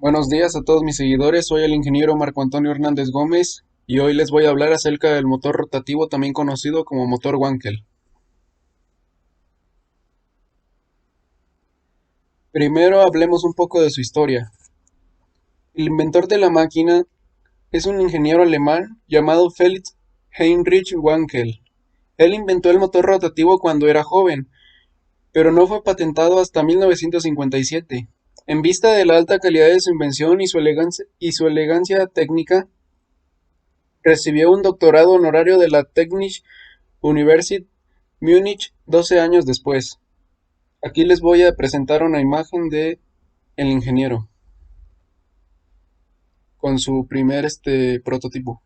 Buenos días a todos mis seguidores, soy el ingeniero Marco Antonio Hernández Gómez y hoy les voy a hablar acerca del motor rotativo también conocido como motor Wankel. Primero hablemos un poco de su historia. El inventor de la máquina es un ingeniero alemán llamado Felix Heinrich Wankel. Él inventó el motor rotativo cuando era joven, pero no fue patentado hasta 1957. En vista de la alta calidad de su invención y su elegancia técnica, recibió un doctorado honorario de la Technische Universität Múnich 12 años después. Aquí les voy a presentar una imagen de el ingeniero con su primer prototipo.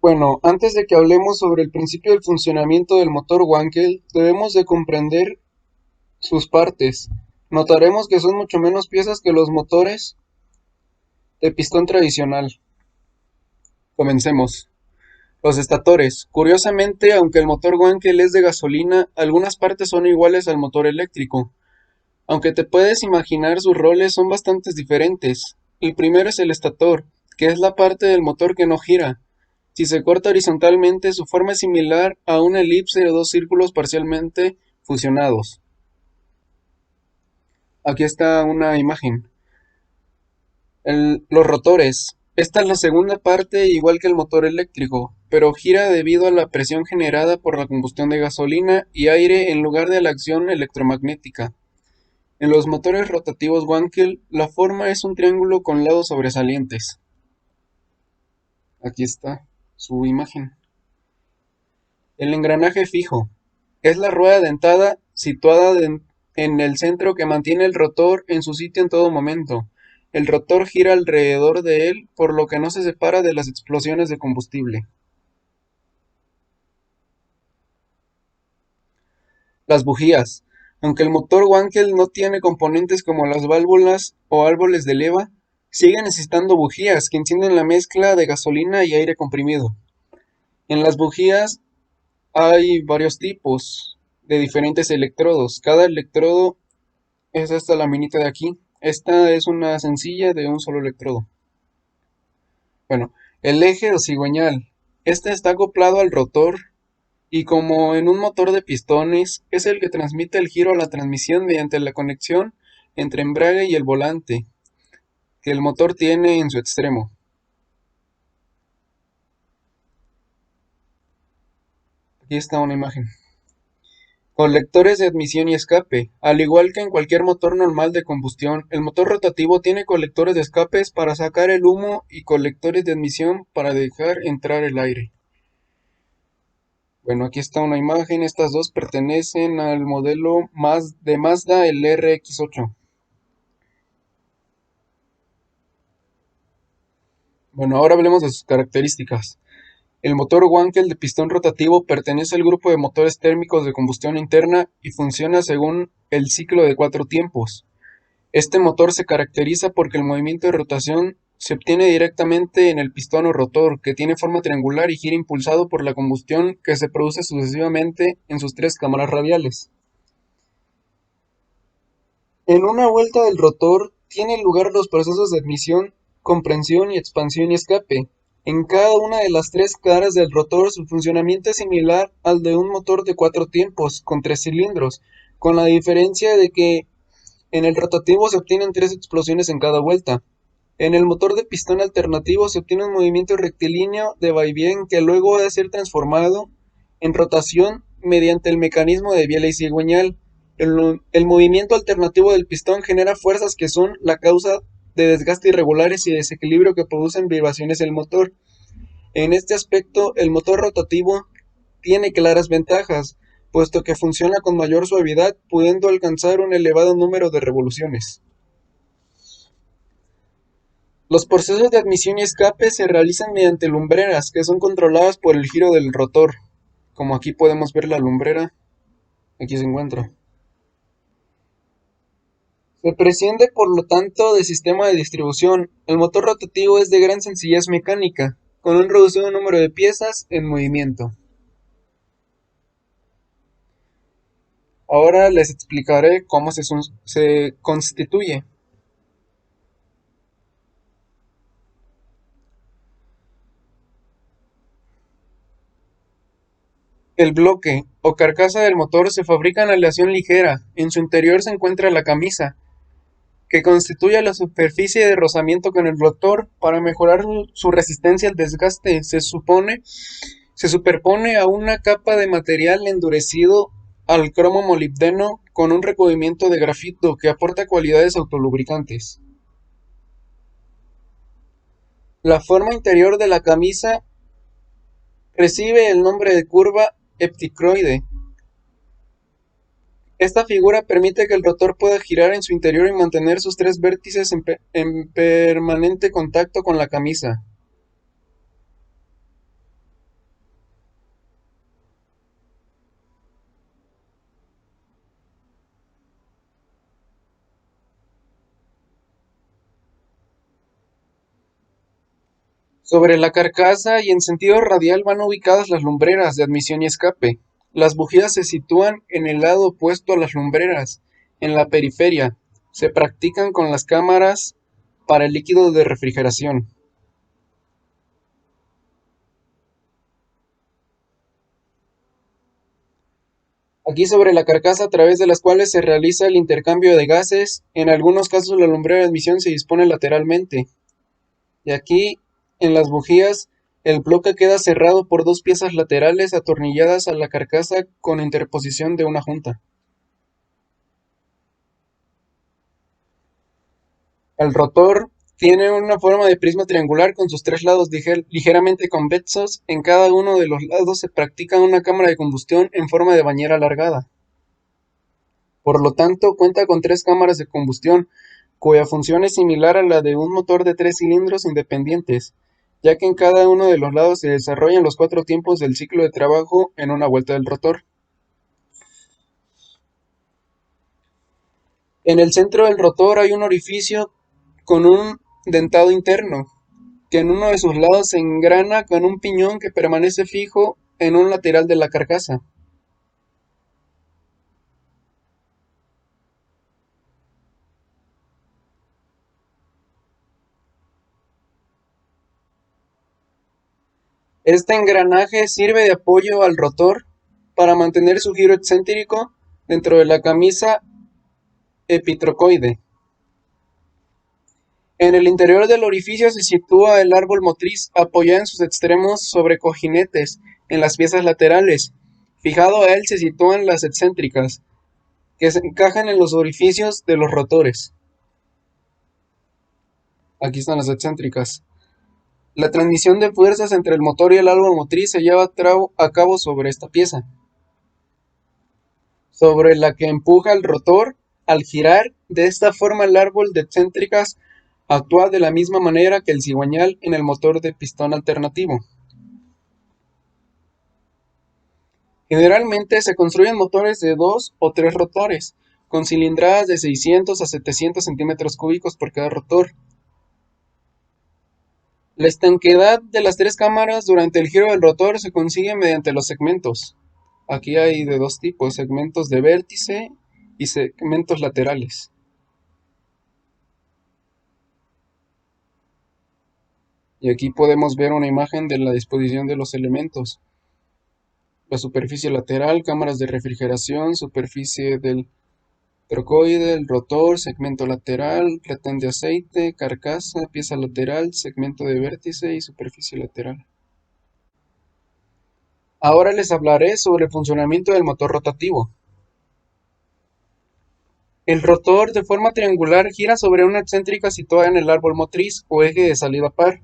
Bueno, antes de que hablemos sobre el principio del funcionamiento del motor Wankel, debemos de comprender sus partes. Notaremos que son mucho menos piezas que los motores de pistón tradicional. Comencemos. Los estatores. Curiosamente, aunque el motor Wankel es de gasolina, algunas partes son iguales al motor eléctrico. Aunque te puedes imaginar, sus roles son bastante diferentes. El primero es el estator, que es la parte del motor que no gira. Si se corta horizontalmente, su forma es similar a una elipse o dos círculos parcialmente fusionados. Aquí está una imagen. Los rotores. Esta es la segunda parte, igual que el motor eléctrico, pero gira debido a la presión generada por la combustión de gasolina y aire en lugar de la acción electromagnética. En los motores rotativos Wankel, la forma es un triángulo con lados sobresalientes. Aquí está su imagen. El engranaje fijo. Es la rueda dentada situada en el centro que mantiene el rotor en su sitio en todo momento. El rotor gira alrededor de él, por lo que no se separa de las explosiones de combustible. Las bujías. Aunque el motor Wankel no tiene componentes como las válvulas o árboles de leva, sigue necesitando bujías que encienden la mezcla de gasolina y aire comprimido. En las bujías hay varios tipos de diferentes electrodos. Cada electrodo es esta laminita de aquí. Esta es una sencilla de un solo electrodo. Bueno, el eje o cigüeñal. Este está acoplado al rotor y como en un motor de pistones, es el que transmite el giro a la transmisión mediante la conexión entre embrague y el volante que el motor tiene en su extremo. Aquí está una imagen. Colectores de admisión y escape. Al igual que en cualquier motor normal de combustión, el motor rotativo tiene colectores de escapes para sacar el humo y colectores de admisión para dejar entrar el aire. Bueno, aquí está una imagen. Estas dos pertenecen al modelo de Mazda, el RX-8. Bueno, ahora hablemos de sus características. El motor Wankel de pistón rotativo pertenece al grupo de motores térmicos de combustión interna y funciona según el ciclo de 4 tiempos. Este motor se caracteriza porque el movimiento de rotación se obtiene directamente en el pistón o rotor, que tiene forma triangular y gira impulsado por la combustión que se produce sucesivamente en sus 3 cámaras radiales. En una vuelta del rotor tienen lugar los procesos de admisión, comprensión y expansión y escape. En cada una de las 3 caras del rotor su funcionamiento es similar al de un motor de 4 tiempos con 3 cilindros, con la diferencia de que en el rotativo se obtienen 3 explosiones en cada vuelta. En el motor de pistón alternativo se obtiene un movimiento rectilíneo de vaivén que luego ha de ser transformado en rotación mediante el mecanismo de biela y cigüeñal. El movimiento alternativo del pistón genera fuerzas que son la causa de desgaste irregulares y desequilibrio que producen vibraciones en el motor. En este aspecto, el motor rotativo tiene claras ventajas, puesto que funciona con mayor suavidad, pudiendo alcanzar un elevado número de revoluciones. Los procesos de admisión y escape se realizan mediante lumbreras, que son controladas por el giro del rotor. Como aquí podemos ver la lumbrera, aquí se encuentra. Se prescinde por lo tanto de sistema de distribución. El motor rotativo es de gran sencillez mecánica, con un reducido número de piezas en movimiento. Ahora les explicaré cómo se constituye. El bloque o carcasa del motor se fabrica en aleación ligera. En su interior se encuentra la camisa, que constituye la superficie de rozamiento con el motor. Para mejorar su resistencia al desgaste, se superpone a una capa de material endurecido al cromo molibdeno con un recubrimiento de grafito que aporta cualidades autolubricantes. La forma interior de la camisa recibe el nombre de curva hepticroide. Esta figura permite que el rotor pueda girar en su interior y mantener sus tres vértices en permanente contacto con la camisa. Sobre la carcasa y en sentido radial van ubicadas las lumbreras de admisión y escape. Las bujías se sitúan en el lado opuesto a las lumbreras, en la periferia. Se practican con las cámaras para el líquido de refrigeración. Aquí sobre la carcasa a través de las cuales se realiza el intercambio de gases. En algunos casos la lumbrera de admisión se dispone lateralmente. Y aquí en las bujías el bloque queda cerrado por dos piezas laterales atornilladas a la carcasa con interposición de una junta. El rotor tiene una forma de prisma triangular con sus tres lados ligeramente convexos. En cada uno de los lados se practica una cámara de combustión en forma de bañera alargada. Por lo tanto, cuenta con tres cámaras de combustión, cuya función es similar a la de un motor de 3 cilindros independientes, ya que en cada uno de los lados se desarrollan los 4 tiempos del ciclo de trabajo en una vuelta del rotor. En el centro del rotor hay un orificio con un dentado interno, que en uno de sus lados se engrana con un piñón que permanece fijo en un lateral de la carcasa. Este engranaje sirve de apoyo al rotor para mantener su giro excéntrico dentro de la camisa epitrocoide. En el interior del orificio se sitúa el árbol motriz, apoyado en sus extremos sobre cojinetes en las piezas laterales. Fijado a él se sitúan las excéntricas, que se encajan en los orificios de los rotores. Aquí están las excéntricas. La transmisión de fuerzas entre el motor y el árbol motriz se lleva a cabo sobre esta pieza, sobre la que empuja el rotor al girar. De esta forma el árbol de excéntricas actúa de la misma manera que el cigüeñal en el motor de pistón alternativo. Generalmente se construyen motores de 2 o 3 rotores, con cilindradas de 600 a 700 centímetros cúbicos por cada rotor. La estanqueidad de las tres cámaras durante el giro del rotor se consigue mediante los segmentos. Aquí hay de dos tipos, segmentos de vértice y segmentos laterales. Y aquí podemos ver una imagen de la disposición de los elementos. La superficie lateral, cámaras de refrigeración, superficie del trocoide, el rotor, segmento lateral, retén de aceite, carcasa, pieza lateral, segmento de vértice y superficie lateral. Ahora les hablaré sobre el funcionamiento del motor rotativo. El rotor, de forma triangular, gira sobre una excéntrica situada en el árbol motriz o eje de salida par.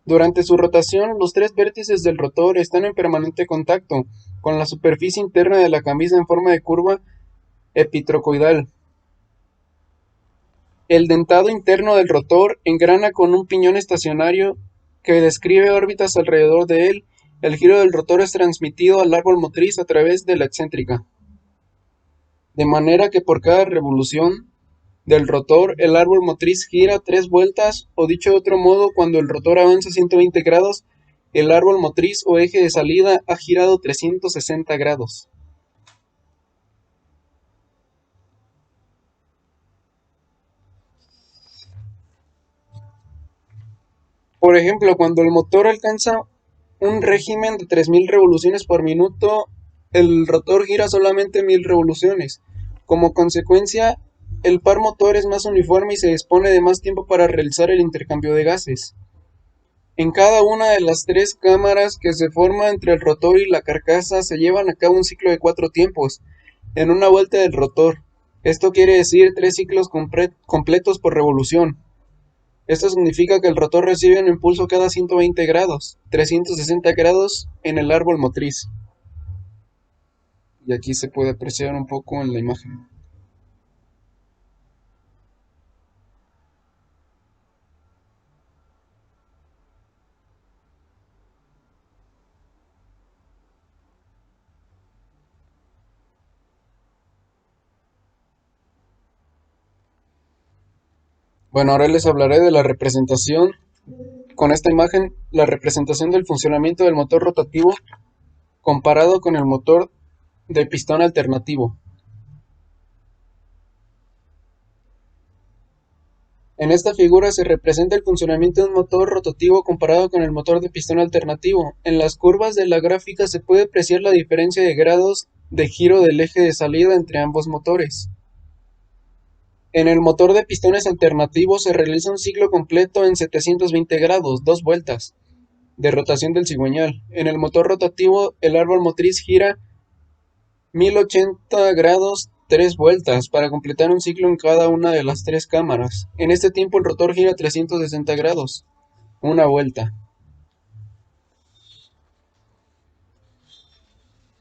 Durante su rotación, los tres vértices del rotor están en permanente contacto con la superficie interna de la camisa en forma de curva epitrocoidal. El dentado interno del rotor engrana con un piñón estacionario que describe órbitas alrededor de él. El giro del rotor es transmitido al árbol motriz a través de la excéntrica, de manera que por cada revolución del rotor el árbol motriz gira 3 vueltas, o dicho de otro modo, cuando el rotor avanza 120 grados, el árbol motriz o eje de salida ha girado 360 grados. Por ejemplo, cuando el motor alcanza un régimen de 3000 revoluciones por minuto, el rotor gira solamente 1000 revoluciones. Como consecuencia, el par motor es más uniforme y se dispone de más tiempo para realizar el intercambio de gases. En cada una de las tres cámaras que se forma entre el rotor y la carcasa se llevan a cabo un ciclo de 4 tiempos, en una vuelta del rotor. Esto quiere decir 3 ciclos completos por revolución. Esto significa que el rotor recibe un impulso cada 120 grados, 360 grados en el árbol motriz. Y aquí se puede apreciar un poco en la imagen. Bueno, ahora les hablaré de la representación, con esta imagen, la representación del funcionamiento del motor rotativo comparado con el motor de pistón alternativo. En esta figura se representa el funcionamiento de un motor rotativo comparado con el motor de pistón alternativo. En las curvas de la gráfica se puede apreciar la diferencia de grados de giro del eje de salida entre ambos motores. En el motor de pistones alternativos se realiza un ciclo completo en 720 grados, 2 vueltas, de rotación del cigüeñal. En el motor rotativo, el árbol motriz gira 1080 grados, 3 vueltas, para completar un ciclo en cada una de las tres cámaras. En este tiempo el rotor gira 360 grados, una vuelta.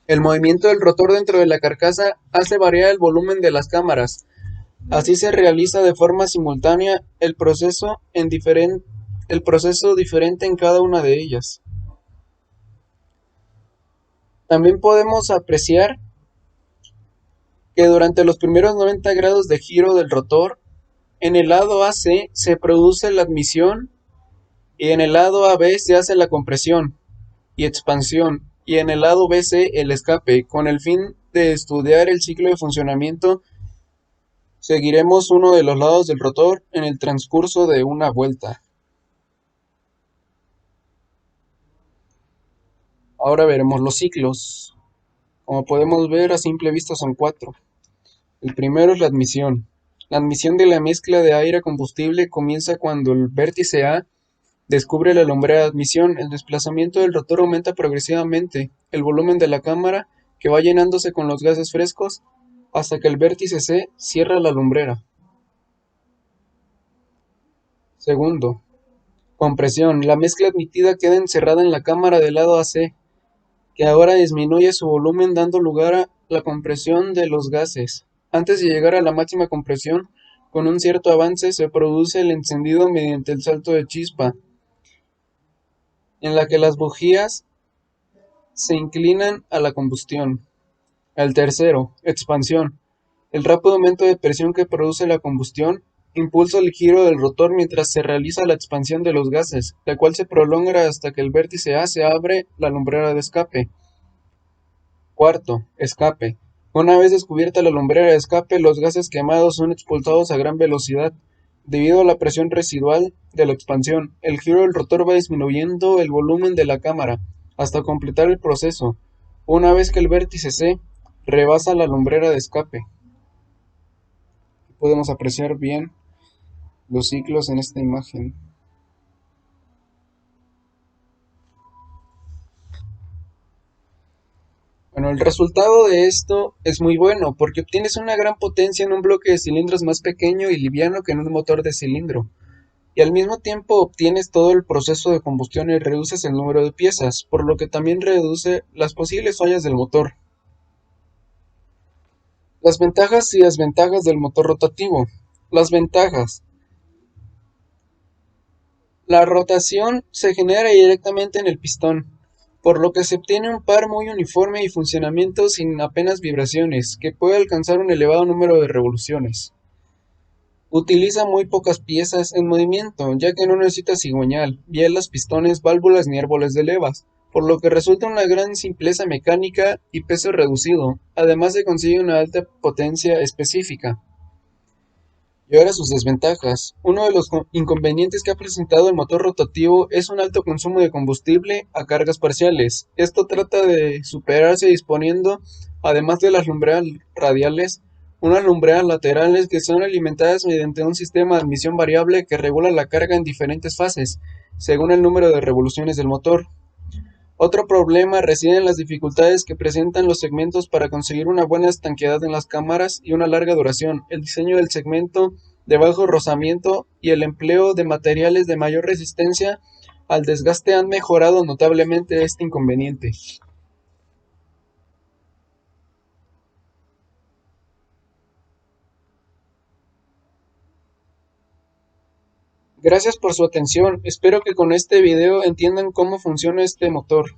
El movimiento del rotor dentro de la carcasa hace variar el volumen de las cámaras. Así se realiza de forma simultánea el proceso diferente en cada una de ellas. También podemos apreciar que durante los primeros 90 grados de giro del rotor, en el lado AC se produce la admisión y en el lado AB se hace la compresión y expansión y en el lado BC el escape. Con el fin de estudiar el ciclo de funcionamiento, seguiremos uno de los lados del rotor en el transcurso de una vuelta. Ahora veremos los ciclos. Como podemos ver, a simple vista son 4. El primero es la admisión. La admisión de la mezcla de aire-combustible comienza cuando el vértice A descubre la lumbrera de admisión. El desplazamiento del rotor aumenta progresivamente el volumen de la cámara, que va llenándose con los gases frescos hasta que el vértice C cierra la lumbrera. Segundo, compresión. La mezcla admitida queda encerrada en la cámara del lado AC, que ahora disminuye su volumen dando lugar a la compresión de los gases. Antes de llegar a la máxima compresión, con un cierto avance se produce el encendido mediante el salto de chispa, en la que las bujías se inclinan a la combustión. El tercero, expansión. El rápido aumento de presión que produce la combustión impulsa el giro del rotor mientras se realiza la expansión de los gases, la cual se prolonga hasta que el vértice A se abre la lumbrera de escape. Cuarto, escape. Una vez descubierta la lumbrera de escape, los gases quemados son expulsados a gran velocidad. Debido a la presión residual de la expansión, el giro del rotor va disminuyendo el volumen de la cámara hasta completar el proceso, una vez que el vértice C rebasa la lumbrera de escape. Podemos apreciar bien los ciclos en esta imagen. Bueno, el resultado de esto es muy bueno porque obtienes una gran potencia en un bloque de cilindros más pequeño y liviano que en un motor de cilindro, y al mismo tiempo obtienes todo el proceso de combustión y reduces el número de piezas, por lo que también reduce las posibles fallas del motor. Las ventajas y desventajas del motor rotativo. Las ventajas. La rotación se genera directamente en el pistón, por lo que se obtiene un par muy uniforme y funcionamiento sin apenas vibraciones, que puede alcanzar un elevado número de revoluciones. Utiliza muy pocas piezas en movimiento, ya que no necesita cigüeñal, bielas, pistones, válvulas ni árboles de levas, por lo que resulta una gran simpleza mecánica y peso reducido, además de conseguir una alta potencia específica. Y ahora sus desventajas. Uno de los inconvenientes que ha presentado el motor rotativo es un alto consumo de combustible a cargas parciales. Esto trata de superarse disponiendo, además de las lumbreras radiales, unas lumbreras laterales que son alimentadas mediante un sistema de admisión variable que regula la carga en diferentes fases, según el número de revoluciones del motor. Otro problema reside en las dificultades que presentan los segmentos para conseguir una buena estanqueidad en las cámaras y una larga duración. El diseño del segmento de bajo rozamiento y el empleo de materiales de mayor resistencia al desgaste han mejorado notablemente este inconveniente. Gracias por su atención. Espero que con este video entiendan cómo funciona este motor.